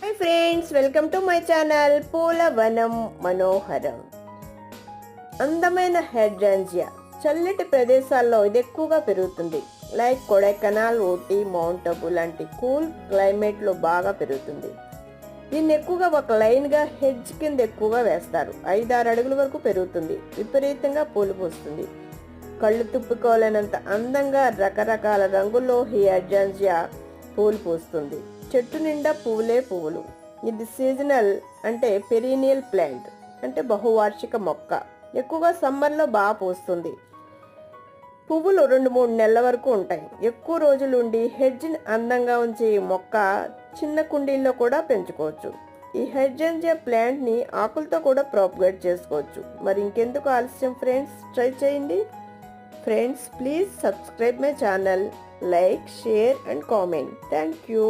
Hi friends, welcome to my channel పూలవనం మనోహరం. అందమైన హైడ్రాంజియా చల్లటి ప్రదేశాల్లో ఇది ఎక్కువగా పెరుగుతుంది. లైక్ కొడైకెనాల్, ఊటీ, మౌంట్ అబు లాంటి కూల్ క్లైమేట్లో బాగా పెరుగుతుంది. దీన్ని ఎక్కువగా ఒక లైన్గా హెడ్జ్ కింద ఎక్కువగా వేస్తారు. 5-6 అడుగుల వరకు పెరుగుతుంది. విపరీతంగా పూలు పూస్తుంది. కళ్ళు తుప్పుకోలేనంత అందంగా రకరకాల రంగుల్లో ఈ హైడ్రాంజియా పూలు పూస్తుంది. చెట్టు నిండా పువ్వులే పువ్వులు. ఇది సీజనల్ అంటే పెరీనియల్ ప్లాంట్ అంటే బహువార్షిక మొక్క. ఎక్కువగా సమ్మర్లో బాగా పూస్తుంది. పువ్వులు 2-3 నెలల వరకు ఉంటాయి. ఎక్కువ రోజులు ఉండి హెడ్జ్ని అందంగా ఉంచే ఈ మొక్క చిన్న కుండీల్లో కూడా పెంచుకోవచ్చు. ఈ హైడ్రాంజియా ప్లాంట్ని ఆకులతో కూడా ప్రాపగేట్ చేసుకోవచ్చు. మరి ఇంకెందుకు ఆలస్యం ఫ్రెండ్స్, ట్రై చేయండి. Friends, please subscribe my channel, like, share and comment. Thank you.